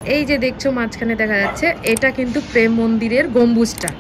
এই যে দেখছো মাঝখানে দেখা যাচ্ছে, এটা কিন্তু প্রেম মন্দিরের গম্বুজটা।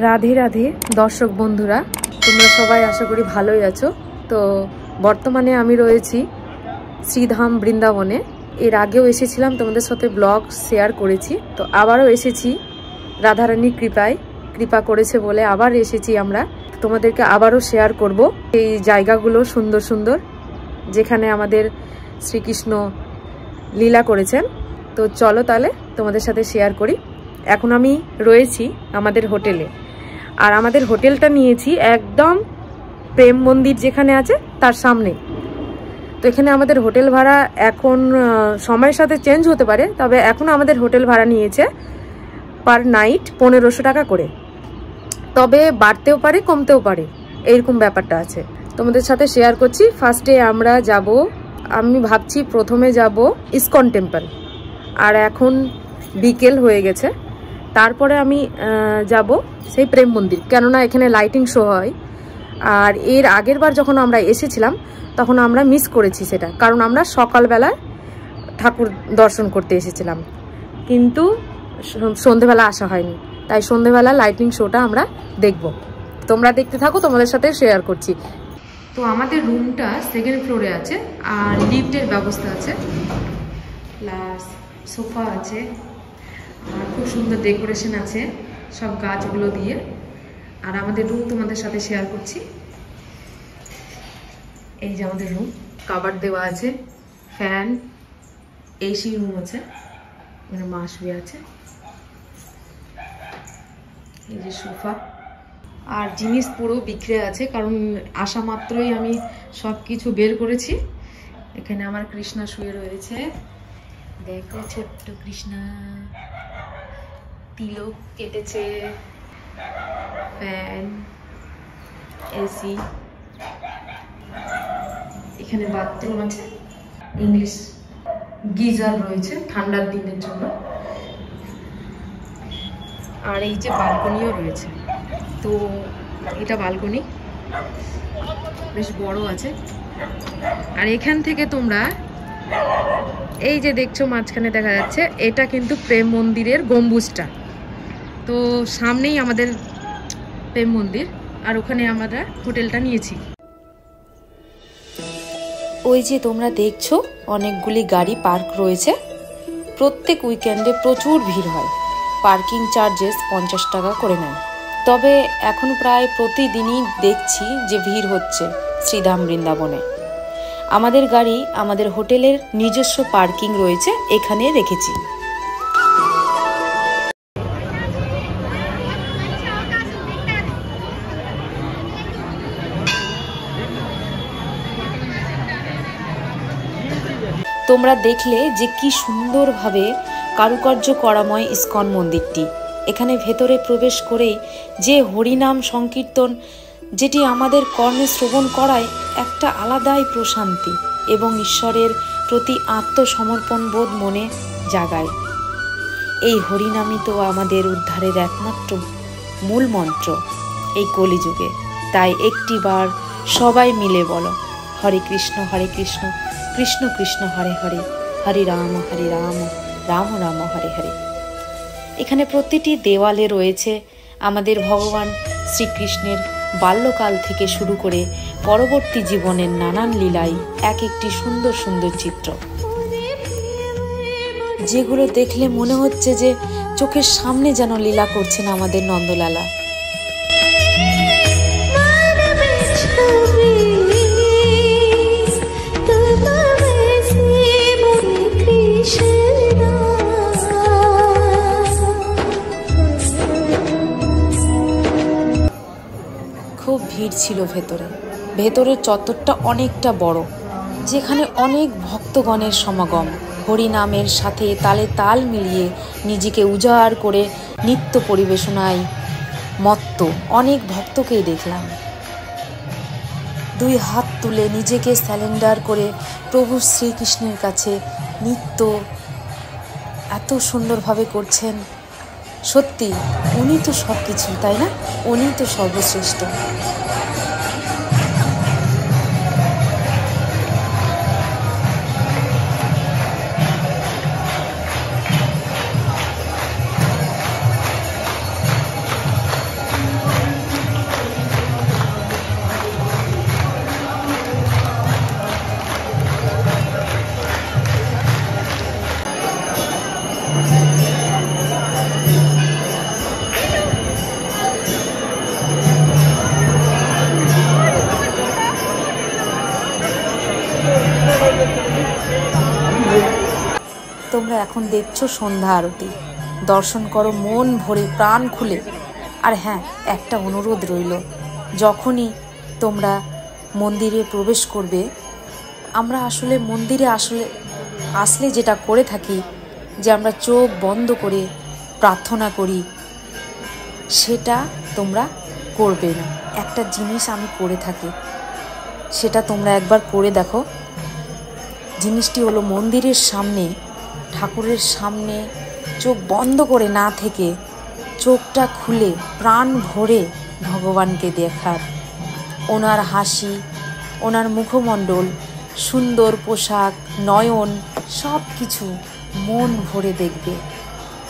রাধে রাধে দর্শক বন্ধুরা, তোমরা সবাই আশা করি ভালোই আছো। তো বর্তমানে আমি রয়েছি শ্রীধাম বৃন্দাবনে। এর আগেও এসেছিলাম, তোমাদের সাথে ব্লগ শেয়ার করেছি। তো আবারও এসেছি, রাধারানীর কৃপা করেছে বলে আবার এসেছি আমরা। তোমাদেরকে আবারও শেয়ার করব এই জায়গাগুলো সুন্দর সুন্দর, যেখানে আমাদের শ্রীকৃষ্ণ লীলা করেছেন। তো চলো তাহলে তোমাদের সাথে শেয়ার করি। এখন আমি রয়েছি আমাদের হোটেলে, আর আমাদের হোটেলটা নিয়েছি একদম প্রেম মন্দির যেখানে আছে তার সামনে। তো এখানে আমাদের হোটেল ভাড়া এখন সময়ের সাথে চেঞ্জ হতে পারে, তবে এখন আমাদের হোটেল ভাড়া নিয়েছে পার নাইট 1500 টাকা করে। তবে বাড়তেও পারে কমতেও পারে, এইরকম ব্যাপারটা আছে। তোমাদের সাথে শেয়ার করছি। ফার্স্টে আমরা যাব, আমি ভাবছি প্রথমে যাব ইসকন টেম্পল, আর এখন বিকেল হয়ে গেছে। তারপরে আমি যাব সেই প্রেম মন্দির, কেননা এখানে লাইটিং শো হয়। আর এর আগের বার যখন আমরা এসেছিলাম তখন আমরা মিস করেছি সেটা, কারণ আমরা সকালবেলায় ঠাকুর দর্শন করতে এসেছিলাম, কিন্তু সন্ধেবেলা আসা হয়নি। তাই সন্ধেবেলা লাইটিং শোটা আমরা দেখব। তোমরা দেখতে থাকো, তোমাদের সাথে শেয়ার করছি। তো আমাদের রুমটা সেকেন্ড ফ্লোরে আছে, আর লিফটের ব্যবস্থা আছে, প্লাস সোফা আছে, আর খুব সুন্দর ডেকোরেশন আছে সব গাছগুলো দিয়ে। আর আমাদের রুম তোমাদের সাথে শেয়ার করছি। এই যে আমাদের রুম, কাভার দেওয়া আছে, ফ্যান, এসি রুম আছে, মানে মা শুয়ে আছে। এই যে সোফা, আর জিনিস পুরো বিক্রি আছে, কারণ আসা মাত্রই আমি সব কিছু বের করেছি। এখানে আমার কৃষ্ণা শুয়ে রয়েছে, দেখো ছোট্ট কৃষ্ণা, তিলক কেটেছে, ফ্যান, এসি, এখানে বাথরুম আছে, ইংলিশ গিজার রয়েছে ঠান্ডার দিনের জন্য, আর এই যে বালকনিও রয়েছে। তো এটা বালকনি বেশ বড় আছে। আর এখান থেকে তোমরা এই যে দেখছো মাঝখানে দেখা যাচ্ছে, এটা কিন্তু প্রেম মন্দিরের গম্বুজটা। তো সামনেই আমাদের প্রেম মন্দির, আর ওখানে আমরা হোটেলটা নিয়েছি। ওই যে তোমরা দেখছো অনেকগুলি গাড়ি পার্ক রয়েছে। প্রত্যেক উইকেন্ডে প্রচুর ভিড় হয়। পার্কিং চার্জেস 50 টাকা করে নেয়। তবে এখন প্রায় প্রতিদিনই দেখছি যে ভিড় হচ্ছে শ্রীধাম বৃন্দাবনে। আমাদের গাড়ি আমাদের হোটেলের নিজস্ব পার্কিং রয়েছে, এখানে রেখেছি। তোমরা দেখলে যে কি সুন্দরভাবে কারুকার্য করাময় ইস্কন মন্দিরটি। এখানে ভেতরে প্রবেশ করেই যে হরিনাম সংকীর্তন, যেটি আমাদের কর্ণে শ্রবণ করায় একটা আলাদাই প্রশান্তি এবং ঈশ্বরের প্রতি আত্মসমর্পণ বোধ মনে জাগায়। এই হরিনামই তো আমাদের উদ্ধারের একমাত্র মূল মন্ত্র এই কলিযুগে। তাই একটিবার সবাই মিলে বলো, হরে কৃষ্ণ কৃষ্ণ কৃষ্ণ হরে হরে, হরে রাম রাম রাম হরে হরে। এখানে প্রতিটি দেওয়ালে রয়েছে আমাদের ভগবান শ্রীকৃষ্ণের বাল্যকাল থেকে শুরু করে পরবর্তী জীবনের নানান লীলাই এক একটি সুন্দর সুন্দর চিত্র, যেগুলো দেখলে মনে হচ্ছে যে চোখের সামনে যেন লীলা করছেন আমাদের নন্দলালা। খুব ভিড় ছিল ভেতরের চত্বরটা অনেকটা বড়, যেখানে অনেক ভক্তগণের সমাগম। হরিনামের সাথে তালে তাল মিলিয়ে নিজেকে উজাড় করে নৃত্য পরিবেশনায় মত্ত অনেক ভক্তকেই দেখলাম। দুই হাত তুলে নিজেকে স্যালেন্ডার করে প্রভু শ্রীকৃষ্ণের কাছে নৃত্য এত সুন্দরভাবে করছেন। সত্যি উনি তো সব কিছু, তাই না? উনি তো সর্বশ্রেষ্ঠ। তোমরা এখন দেখছো সন্ধ্যা আরতি। দর্শন করো মন ভরে, প্রাণ খুলে। আর হ্যাঁ, একটা অনুরোধ রইল, যখনই তোমরা মন্দিরে প্রবেশ করবে, আমরা আসলে মন্দিরে আসলে যেটা করে থাকি, যে আমরা চোখ বন্ধ করে প্রার্থনা করি, সেটা তোমরা করবে না। একটা জিনিস আমি করে থাকি, সেটা তোমরা একবার করে দেখো। জিনিসটি হলো মন্দিরের সামনে, ঠাকুরের সামনে চোখ বন্ধ করে না থেকে চোখটা খুলে প্রাণ ভরে ভগবানকে দেখার। ওনার হাসি, ওনার মুখমণ্ডল, সুন্দর পোশাক, নয়ন, সব কিছু মন ভরে দেখবে।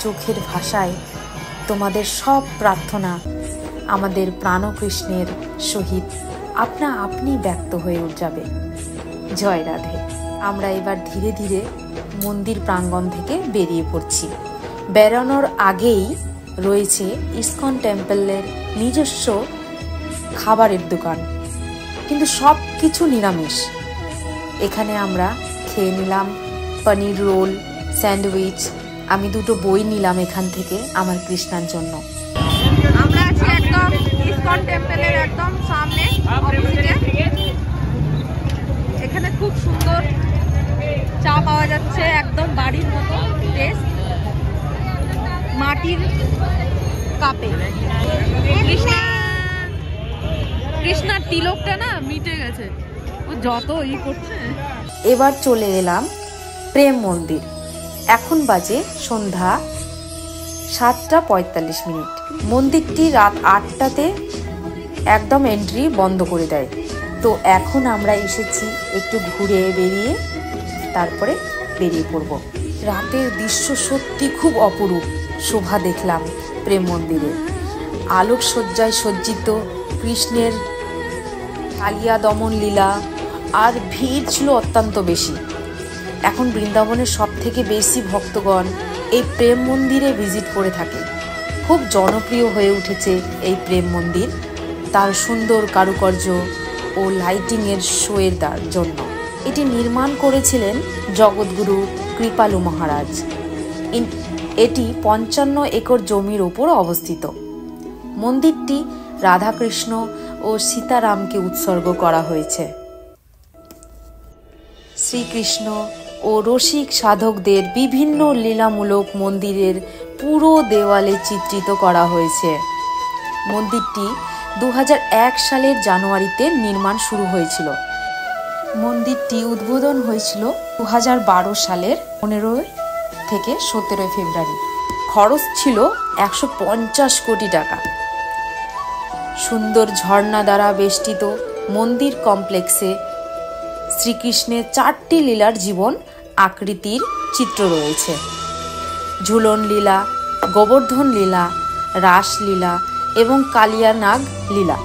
চোখের ভাষায় তোমাদের সব প্রার্থনা আমাদের প্রাণকৃষ্ণের সহিত আপনি ব্যক্ত হয়ে যাবে। জয় রাধে। আমরা এবার ধীরে ধীরে মন্দির প্রাঙ্গণ থেকে বেরিয়ে পড়ছি। বেরোনোর আগেই রয়েছে ইস্কন টেম্পলের নিজস্ব খাবারের দোকান, কিন্তু সব কিছু নিরামিষ। এখানে আমরা খেয়ে নিলাম পনির রোল, স্যান্ডউইচ। আমি দুটো বই নিলাম এখান থেকে আমার কৃষ্ণার জন্য। আমরা আছি একদম ইস্কন টেম্পলের একদম সামনে অপোজিটে। এখানে খুব সুন্দর চা পাওয়া যাচ্ছে, একদম বাড়ির মতো টেস্ট, মাটির কাপে। কৃষ্ণার তিলকটা না মিটে গেছে, ও যত করছে। এবার চলে এলাম প্রেম মন্দির। এখন বাজে সন্ধ্যা 7:45। মন্দিরটি রাত 8টাতে একদম এন্ট্রি বন্ধ করে দেয়। তো এখন আমরা এসেছি একটু ঘুরে বেরিয়ে তারপরে বেরিয়ে পড়ব। রাতের দৃশ্য সত্যি খুব অপরূপ শোভা দেখলাম প্রেম মন্দিরে। আলোকসজ্জায় সজ্জিত কৃষ্ণের কালিয়া দমন লীলা, আর ভিড় ছিল অত্যন্ত বেশি। এখন বৃন্দাবনের সব থেকে বেশি ভক্তগণ এই প্রেম মন্দিরে ভিজিট করে থাকে। খুব জনপ্রিয় হয়ে উঠেছে এই প্রেম মন্দির তার সুন্দর কারুকার্য ও লাইটিংয়ের শোয়ের জন্য। এটি নির্মাণ করেছিলেন জগৎগুরু কৃপালু মহারাজ। এটি 55 একর জমির ওপর অবস্থিত। মন্দিরটি রাধাকৃষ্ণ ও সীতারামকে উৎসর্গ করা হয়েছে। শ্রীকৃষ্ণ ও রসিক সাধকদের বিভিন্ন লীলামূলক মন্দিরের পুরো দেওয়ালে চিত্রিত করা হয়েছে। মন্দিরটি 2001 সালের জানুয়ারিতে নির্মাণ শুরু হয়েছিল। মন্দিরটি উদ্বোধন হয়েছিল 2012 সালের 15 থেকে 17 ফেব্রুয়ারি। খরচ ছিল 150 কোটি টাকা। সুন্দর ঝর্ণা দ্বারা বেষ্টিত মন্দির কমপ্লেক্সে শ্রীকৃষ্ণের 4টি লীলার জীবন আকৃতির চিত্র রয়েছে। ঝুলন লীলা, গোবর্ধন লীলা, রাসলীলা এবং কালিয়ানাগ লীলা।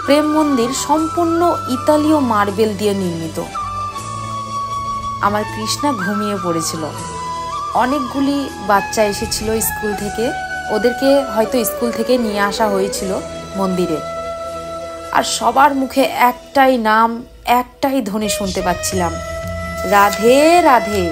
প্রেম মন্দির সম্পূর্ণ ইতালীয় মার্বেল দিয়ে নির্মিত। আমার কৃষ্ণা ঘুমিয়ে পড়েছিল। অনেকগুলি বাচ্চা এসেছিল স্কুল থেকে, ওদেরকে হয়তো স্কুল থেকে নিয়ে আসা হয়েছিল মন্দিরে। আর সবার মুখে একটাই নাম, একটাই ধ্বনি শুনতে পাচ্ছিলাম, রাধে রাধে।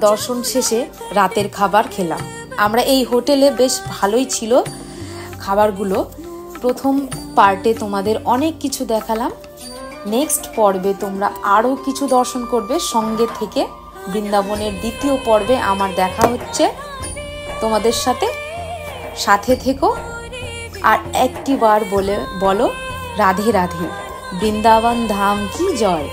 দর্শন শেষে রাতের খাবার খেলাম। আমরা এই হোটেলে বেশ ভালোই ছিল খাবারগুলো। প্রথম পার্টে তোমাদের অনেক কিছু দেখালাম। নেক্সট পর্বে তোমরা আরও কিছু দর্শন করবে সঙ্গে থেকে। বৃন্দাবনের দ্বিতীয় পর্বে আমার দেখা হচ্ছে তোমাদের সাথে থেকো। আর একটি বার বলো রাধে রাধে। বৃন্দাবন ধাম কি জয়।